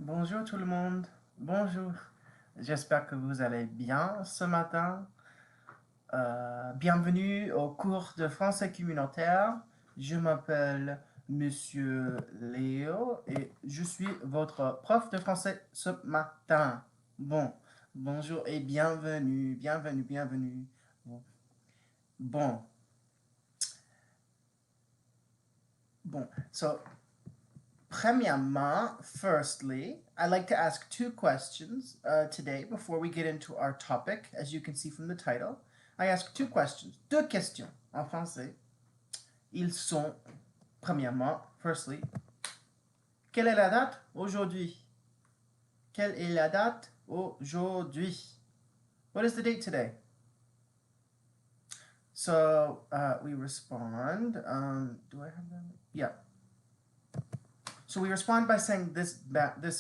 Bonjour tout le monde. Bonjour. J'espère que vous allez bien ce matin. Bienvenue au cours de français communautaire. Je m'appelle Monsieur Léo et je suis votre prof de français ce matin. Bonjour et bienvenue. Bon, so premièrement, firstly, I'd like to ask two questions today before we get into our topic. As you can see from the title, I ask two questions. Deux questions en français. Ils sont, premièrement, firstly, quelle est la date aujourd'hui? Quelle est la date aujourd'hui? What is the date today? So we respond. Do I have that? Yeah. So we respond by saying this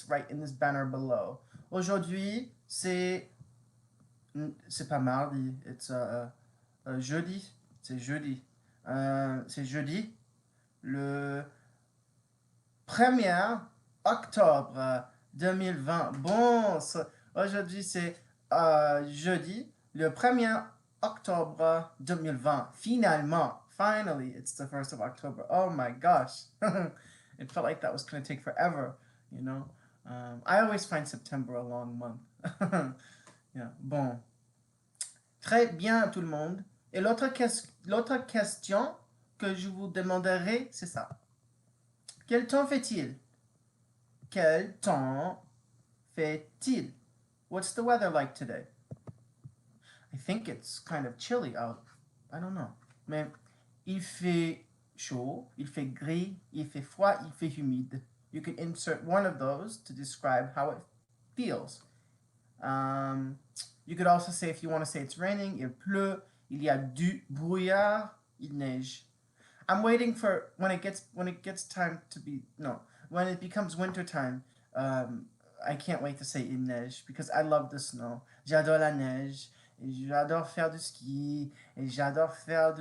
right in this banner below. Aujourd'hui, c'est pas mardi, it's jeudi. C'est jeudi. C'est jeudi. Le 1er octobre 2020. Bon, aujourd'hui c'est jeudi, le 1er octobre 2020. Finalement, finally, it's the 1st of October. Oh my gosh. It felt like that was going to take forever, you know. I always find September a long month. Yeah. Bon. Très bien, tout le monde. Et l'autre question que je vous demanderai, c'est ça. Quel temps fait-il? Quel temps fait-il? What's the weather like today? I think it's kind of chilly out. I don't know. Mais il fait chaud, il fait gris, il fait froid, il fait humide. You can insert one of those to describe how it feels. You could also say, if you want to say it's raining, il pleut, il y a du brouillard, il neige. I'm waiting for when it gets time to be when it becomes winter time. I can't wait to say il neige because I love the snow. J'adore la neige. Et j'adore faire du ski. Et j'adore faire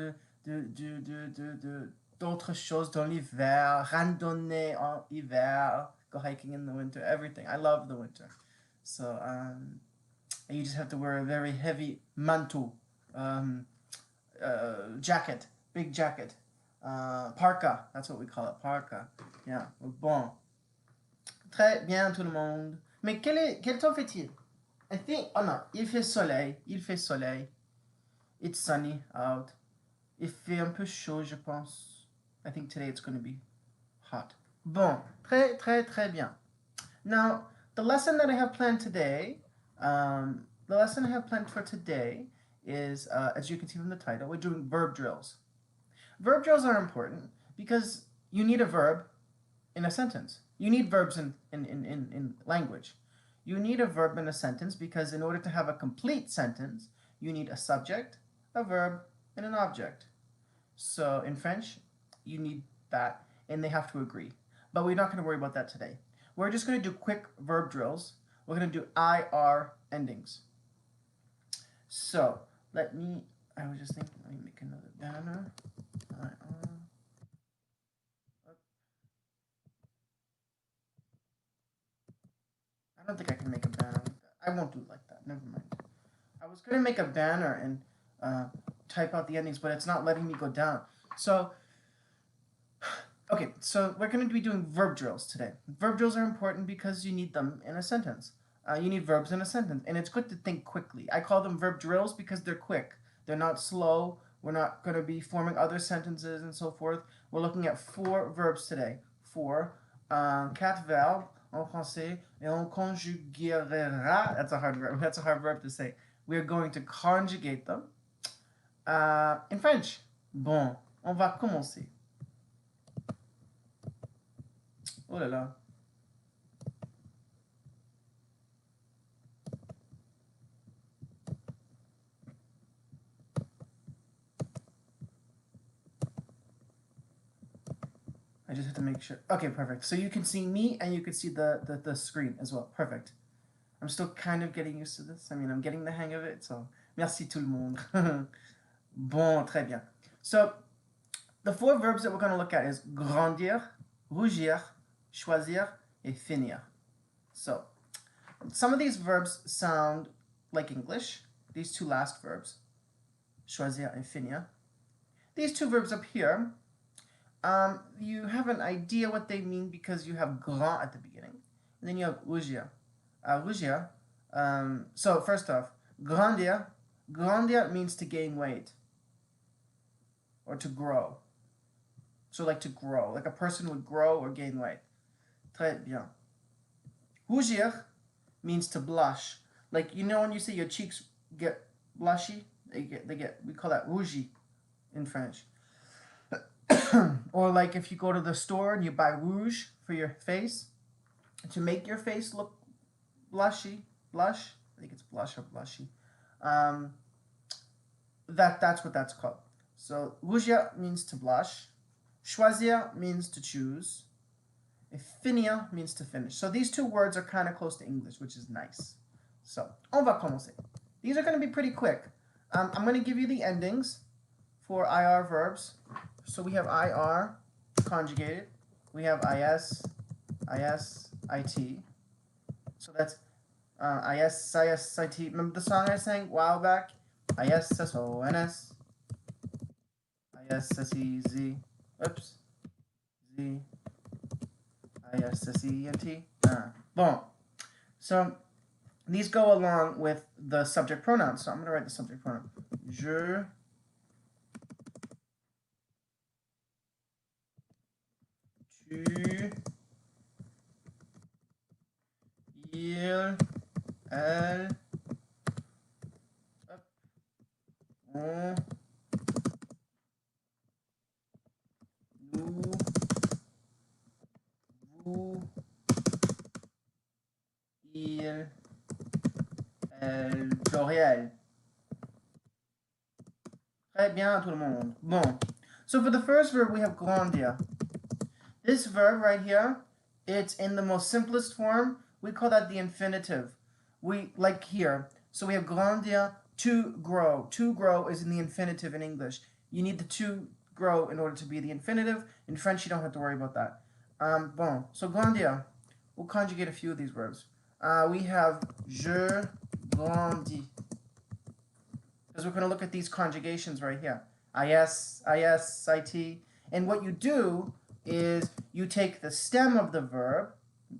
d'autres choses dans l'hiver. Randonner en hiver. Go hiking in the winter. Everything. I love the winter. So you just have to wear a very heavy manteau, jacket, big jacket. Parka, that's what we call it, parka. Yeah, bon. Très bien tout le monde. Mais quel temps fait-il? I think, oh non, il fait soleil. It's sunny out. Il fait un peu chaud, je pense. I think today it's going to be hot. Bon, très bien. Now, the lesson that I have planned today, for today is, as you can see from the title, we're doing verb drills. Verb drills are important because you need a verb in a sentence. You need verbs in language. You need a verb in a sentence because in order to have a complete sentence, you need a subject, a verb, and an object. So in French, you need that, and they have to agree. But we're not going to worry about that today. We're just going to do quick verb drills. We're going to do IR endings. So I was just thinking, let me make another banner. I don't think I can make a banner like that. I won't do it like that. Never mind. I was going to make a banner and type out the endings, but it's not letting me go down. So, okay, so we're going to be doing verb drills today. Verb drills are important because you need them in a sentence. You need verbs in a sentence, and it's good to think quickly. I call them verb drills because they're quick. They're not slow. We're not going to be forming other sentences and so forth. We're looking at 4 verbs today. 4, 4 verbs en français, et on conjuguera. That's a hard verb to say. We are going to conjugate them in French. Bon, on va commencer. Oh là là. I just have to make sure. Okay, perfect. So you can see me and you can see the screen as well. Perfect. I'm still kind of getting used to this. I mean, I'm getting the hang of it. So, merci tout le monde. Bon, très bien. So, the 4 verbs that we're going to look at is grandir, rougir, choisir, et finir. So, some of these verbs sound like English. These two last verbs, choisir and finir. These two verbs up here, you have an idea what they mean because you have grand at the beginning, and then you have rougir. Rougir. So first off, grandir. Grandir means to gain weight or to grow. So like to grow, like a person would grow or gain weight. Très bien. Rougir means to blush. Like, you know when you say your cheeks get blushy, we call that rougi in French. Or like if you go to the store and you buy rouge for your face to make your face look blush. I think it's blush or blushy. That's what that's called. So rougir means to blush, choisir means to choose, and finir means to finish. So these two words are kind of close to English, which is nice. So on va commencer. These are going to be pretty quick. I'm going to give you the endings for IR verbs. So we have IR conjugated. We have IS, IT. So that's IS, IT. Remember the song I sang a while back? ISSONS, ISSEZ, oops, Z, ISSENT. Bon. So these go along with the subject pronouns. So I'm going to write the subject pronoun. Je, tu, il, elle, on, nous, vous, il, elle, pluriel. Très bien, tout le monde. Bon. So for the first verb, we have grandir. This verb right here, it's in the most simplest form. We call that the infinitive. We like here. So we have grandir, to grow. To grow is in the infinitive in English. You need the to grow in order to be the infinitive. In French, you don't have to worry about that. Bon, so grandir. We'll conjugate a few of these verbs. We have je grandis. Because we're going to look at these conjugations right here. IS, IT. And what you do is you take the stem of the verb,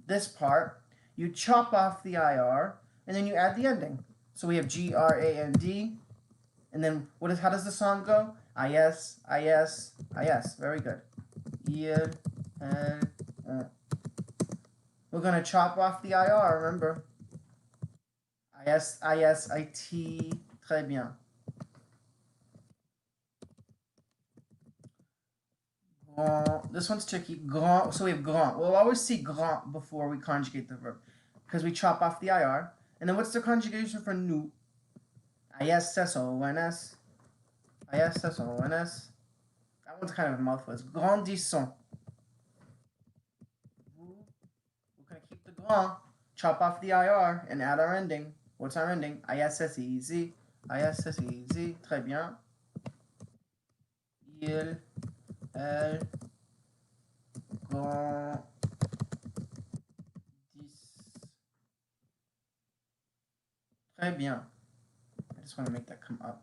this part, you chop off the IR, and then you add the ending. So we have GRAND, and then how does the song go? IS. Very good. Il, elle, on. We're going to chop off the IR, remember. IS, IT. Très bien. Grand. This one's tricky. Grand. So we have grand. We'll always see grand before we conjugate the verb because we chop off the IR. And then what's the conjugation for nous? ISSONS. ISSONS. That one's kind of a mouthful. It's grandissons. We're going to keep the grand, chop off the IR, and add our ending. What's our ending? ISSEZ. ISSEZ. Très bien. Il, elle, grandissent. Très bien. I just want to make that come up.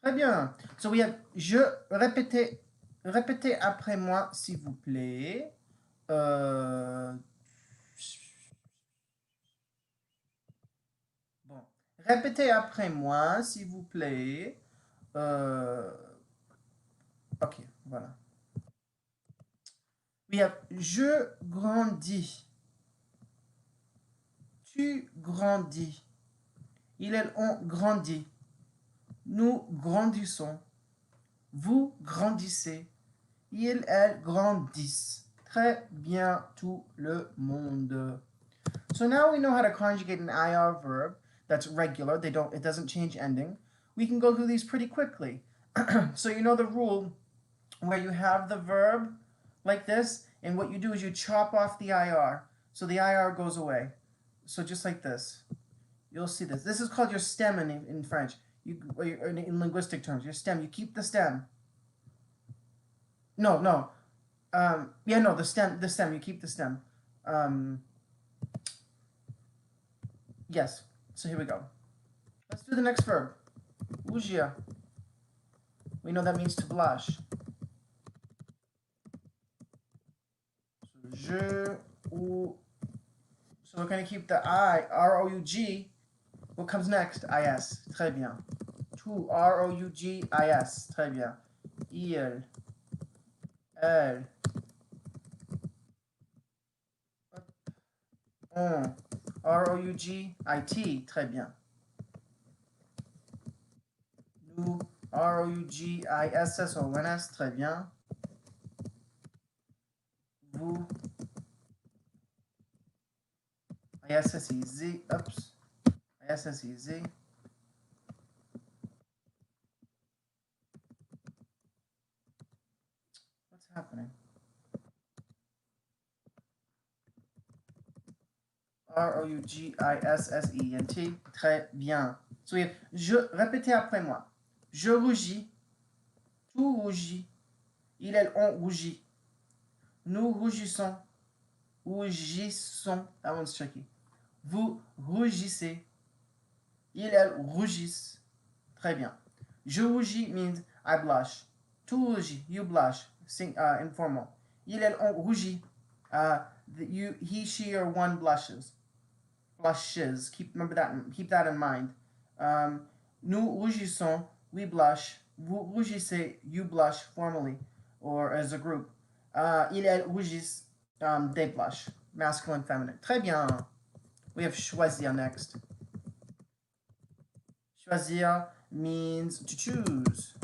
Très bien. So we have répétez après moi s'il vous plaît. Bon. Répétez après moi s'il vous plaît. Ok, voilà. We have je grandis. Tu grandis. Il, elle, on grandit. Nous grandissons. Vous grandissez. Il, elle grandissent. Très bien, tout le monde. So now we know how to conjugate an IR verb that's regular. It doesn't change ending. We can go through these pretty quickly. So you know the rule where you have the verb like this, and what you do is you chop off the IR. So the IR goes away. So just like this. You'll see this. This is called your stem in French. In linguistic terms, your stem. You keep the stem. No. Yeah, no, the stem, you keep the stem. Yes, so here we go. Let's do the next verb. Rougir. We know that means to blush. So, je, ou. So we're going to keep the I, R-O-U-G. What comes next? I-S. Très bien. Tu, R-O-U-G-I-S. Très bien. Il, elle, on, R-O-U-G-I-T. Très bien. Nous, R-O-U-G-I-S-S-O-N-S. Très bien. Vous, I-S-S-E-Z. Oops. I-S-S-E-Z. What's happening? R-O-U-G-I-S-S-E-N-T. Très bien. So we have, répétez après moi. Je rougis. Tu rougis. Il, elle, on rougit. Nous rougissons. Rougissons. That one's tricky. Vous rougissez. Il, elle rougissent. Très bien. Je rougis means I blush. Tu rougis, you blush. Informal. Il, elle, on rougit. He, she, or one blushes. Blushes. Keep that in mind. Nous rougissons. We blush. Vous rougissez. You blush formally or as a group. Il, elle rougissent. They blush. Masculine, feminine. Très bien. We have choisir next. Choisir means to choose.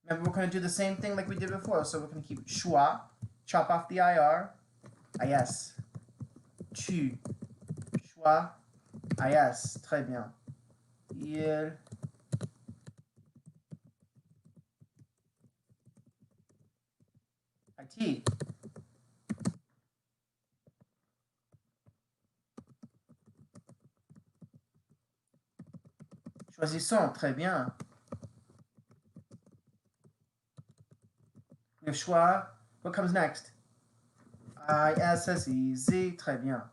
Remember, we're going to do the same thing like we did before. So we're going to keep choix, chop off the IR, IS. Tu, choix, IS. Très bien. Il, IT. Choisissons. Très bien. We have choix. What comes next? ISSEZ. Très bien.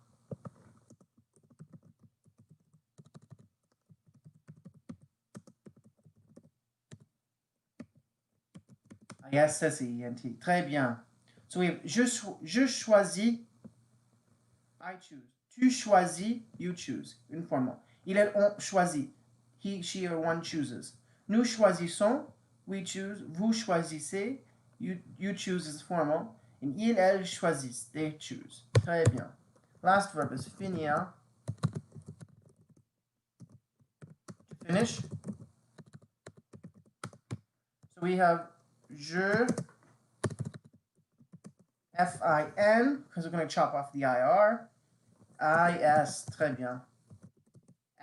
ISSENT. Très bien. So we have je choisis. I choose. Tu choisis. You choose. Informal. Il, elle, on choisit. He, she, or one chooses. Nous choisissons. We choose. Vous choisissez. You choose is formal. And ils, elles choisissent. They choose. Très bien. Last verb is finir. To finish. So we have je, F-I-N, because we're going to chop off the I-R. I-S, très bien.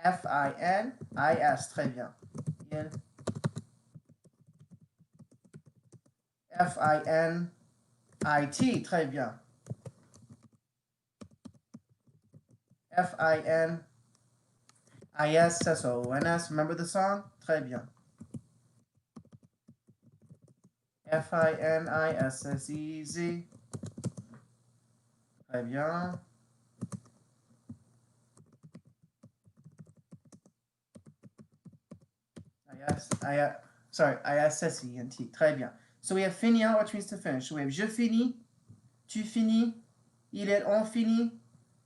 F-I-N, I-S, très bien. Il, F-I-N-I-T, très bien. F-I-N-I-S-S-O-N-S, remember the song? Très bien. F-I-N-I-S-S-E-Z. Très bien. I-S-S-E-N-T. Très bien. So we have finir, which means to finish. So we have je finis, tu finis, il, elle, on finit,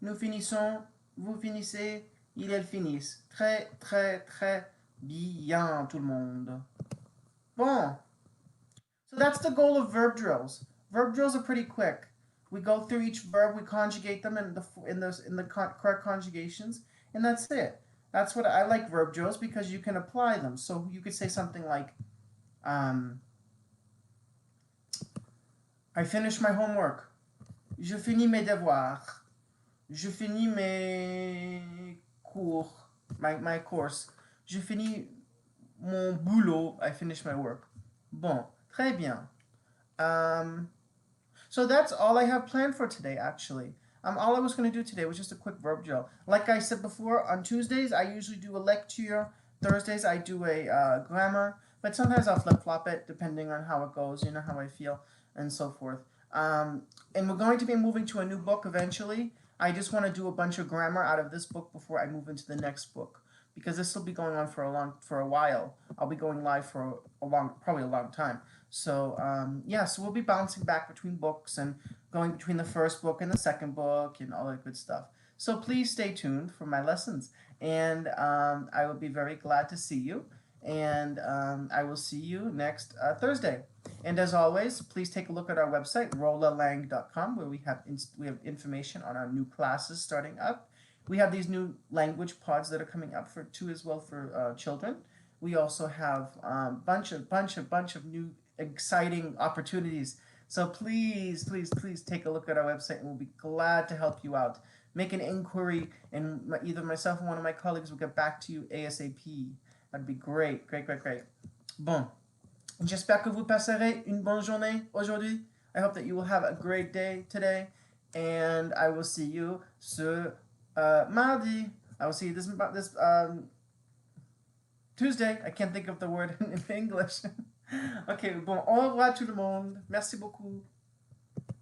nous finissons, vous finissez, il, elle finissent. Très, très, très bien, tout le monde. Bon. So that's the goal of verb drills. Verb drills are pretty quick. We go through each verb, we conjugate them in the correct conjugations, and that's it. That's what I like verb drills because you can apply them. So you could say something like, I finished my homework. Je finis mes devoirs. Je finis mes cours, my course. Je finis mon boulot. I finish my work. Bon, très bien. So that's all I have planned for today, actually. All I was going to do today was just a quick verb drill. Like I said before, on Tuesdays, I usually do a lecture. Thursdays, I do a grammar. But sometimes I'll flip-flop it, depending on how it goes, how I feel, and so forth. And we're going to be moving to a new book eventually. I just want to do a bunch of grammar out of this book before I move into the next book, because this will be going on for a while. I'll be going live for probably a long time. So yeah, so we'll be bouncing back between books and going between the first book and the second book and all that good stuff. So please stay tuned for my lessons, and I will be very glad to see you. And I will see you next Thursday. And as always, please take a look at our website, rolalang.com, where we have information on our new classes starting up. We have these new language pods that are coming up as well for children. We also have bunch of new exciting opportunities. So please take a look at our website, and we'll be glad to help you out. Make an inquiry, and either myself or one of my colleagues will get back to you ASAP. That'd be great. Bon. J'espère que vous passerez une bonne journée aujourd'hui. I hope that you will have a great day today, and I will see you mardi. I will see you this Tuesday. I can't think of the word in English. Ok, bon, au revoir tout le monde. Merci beaucoup.